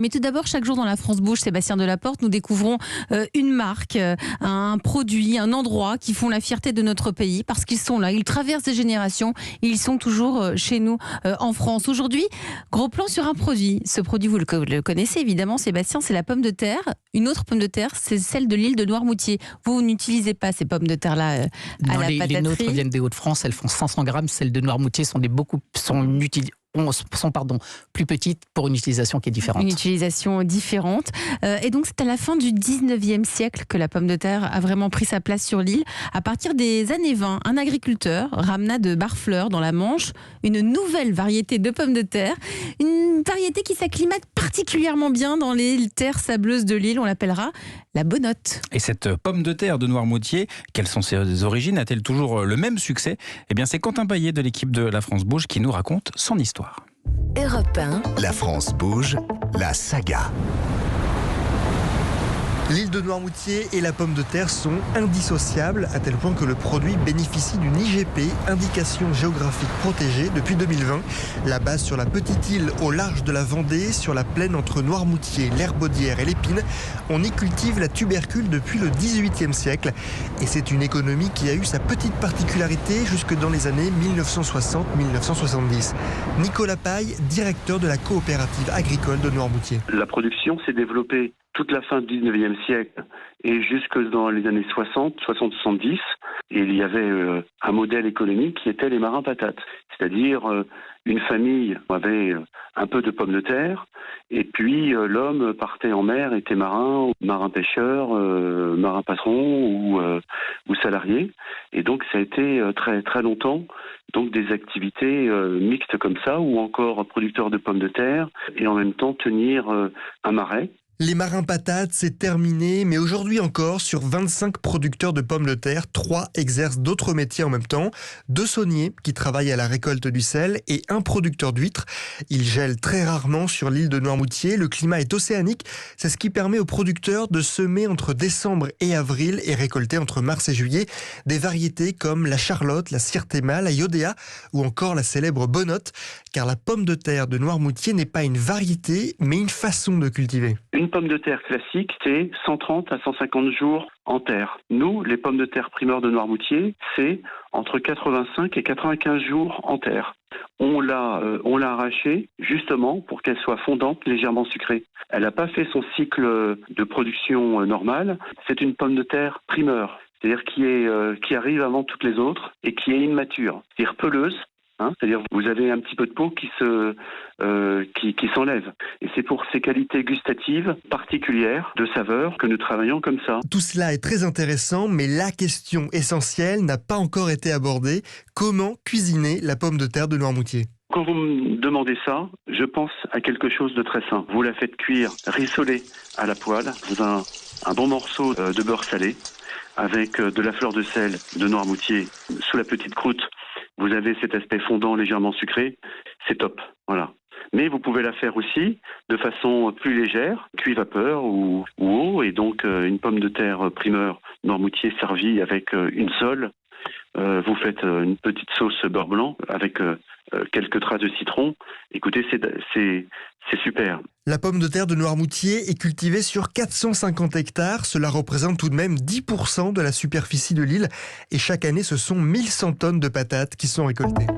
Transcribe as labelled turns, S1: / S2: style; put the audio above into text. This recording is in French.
S1: Mais tout d'abord, chaque jour dans la France Bouge, Sébastien Delaporte, nous découvrons une marque, un produit, un endroit qui font la fierté de notre pays parce qu'ils sont là, ils traversent des générations et ils sont toujours chez nous en France. Aujourd'hui, gros plan sur un produit. Ce produit, vous le connaissez évidemment, Sébastien, c'est la pomme de terre. Une autre pomme de terre, c'est celle de l'île de Noirmoutier. Vous n'utilisez pas ces pommes de terre-là à la pataterie.
S2: Les nôtres viennent des Hauts-de-France, elles font 500 grammes. Celles de Noirmoutier sont plus petites pour une utilisation qui est différente.
S1: Une utilisation différente. Et donc, c'est à la fin du 19e siècle que la pomme de terre a vraiment pris sa place sur l'île. À partir des années 20, un agriculteur ramena de Barfleur, dans la Manche, une nouvelle variété de pommes de terre. Une variété qui s'acclimate particulièrement bien dans les terres sableuses de l'île. On l'appellera la Bonotte.
S3: Et cette pomme de terre de Noirmoutier, quelles sont ses origines? A-t-elle toujours le même succès? Eh bien, c'est Quentin Paillet de l'équipe de La France Bouge qui nous raconte son histoire.
S4: Europe 1.
S5: La France Bouge, la saga.
S6: L'île de Noirmoutier et la pomme de terre sont indissociables à tel point que le produit bénéficie d'une IGP, indication géographique protégée, depuis 2020. La base sur la petite île au large de la Vendée, sur la plaine entre Noirmoutier, l'Herbaudière et l'Épine. On y cultive la tubercule depuis le XVIIIe siècle. Et c'est une économie qui a eu sa petite particularité jusque dans les années 1960-1970. Nicolas Paille, directeur de la coopérative agricole de Noirmoutier.
S7: La production s'est développée toute la fin du 19e siècle et jusque dans les années 60-70, et il y avait un modèle économique qui était les marins patates. C'est-à-dire une famille avait un peu de pommes de terre et puis l'homme partait en mer, était marin pêcheur, marin patron ou salarié. Et donc ça a été très, très longtemps donc des activités mixtes comme ça, ou encore producteur de pommes de terre et en même temps tenir un marais.
S6: Les marins patates, c'est terminé, mais aujourd'hui encore, sur 25 producteurs de pommes de terre, 3 exercent d'autres métiers en même temps. 2 sauniers qui travaillent à la récolte du sel et un producteur d'huîtres. Il gèle très rarement sur l'île de Noirmoutier. Le climat est océanique. C'est ce qui permet aux producteurs de semer entre décembre et avril et récolter entre mars et juillet des variétés comme la Charlotte, la Syrthéma, la Iodea ou encore la célèbre Bonotte. Car la pomme de terre de Noirmoutier n'est pas une variété, mais une façon de cultiver.
S7: Une pomme de terre classique, c'est 130 à 150 jours en terre. Nous, les pommes de terre primeurs de Noirmoutier, c'est entre 85 et 95 jours en terre. On l'a arrachée justement pour qu'elle soit fondante, légèrement sucrée. Elle n'a pas fait son cycle de production normal. C'est une pomme de terre primeur, c'est-à-dire qui arrive avant toutes les autres et qui est immature, c'est-à-dire peleuse. C'est-à-dire vous avez un petit peu de peau qui s'enlève. Et c'est pour ces qualités gustatives particulières de saveur que nous travaillons comme ça.
S6: Tout cela est très intéressant, mais la question essentielle n'a pas encore été abordée. Comment cuisiner la pomme de terre de Noirmoutier ?
S7: Quand vous me demandez ça, je pense à quelque chose de très simple. Vous la faites cuire, rissoler à la poêle, vous avez un bon morceau de beurre salé avec de la fleur de sel de Noirmoutier sous la petite croûte. Vous avez cet aspect fondant légèrement sucré, c'est top, voilà. Mais vous pouvez la faire aussi de façon plus légère, cuit vapeur ou eau, et donc une pomme de terre primeur Noirmoutier servie avec une sole. Vous faites une petite sauce beurre blanc avec quelques traces de citron. Écoutez, c'est super.
S6: La pomme de terre de Noirmoutier est cultivée sur 450 hectares. Cela représente tout de même 10% de la superficie de l'île. Et chaque année, ce sont 1100 tonnes de patates qui sont récoltées.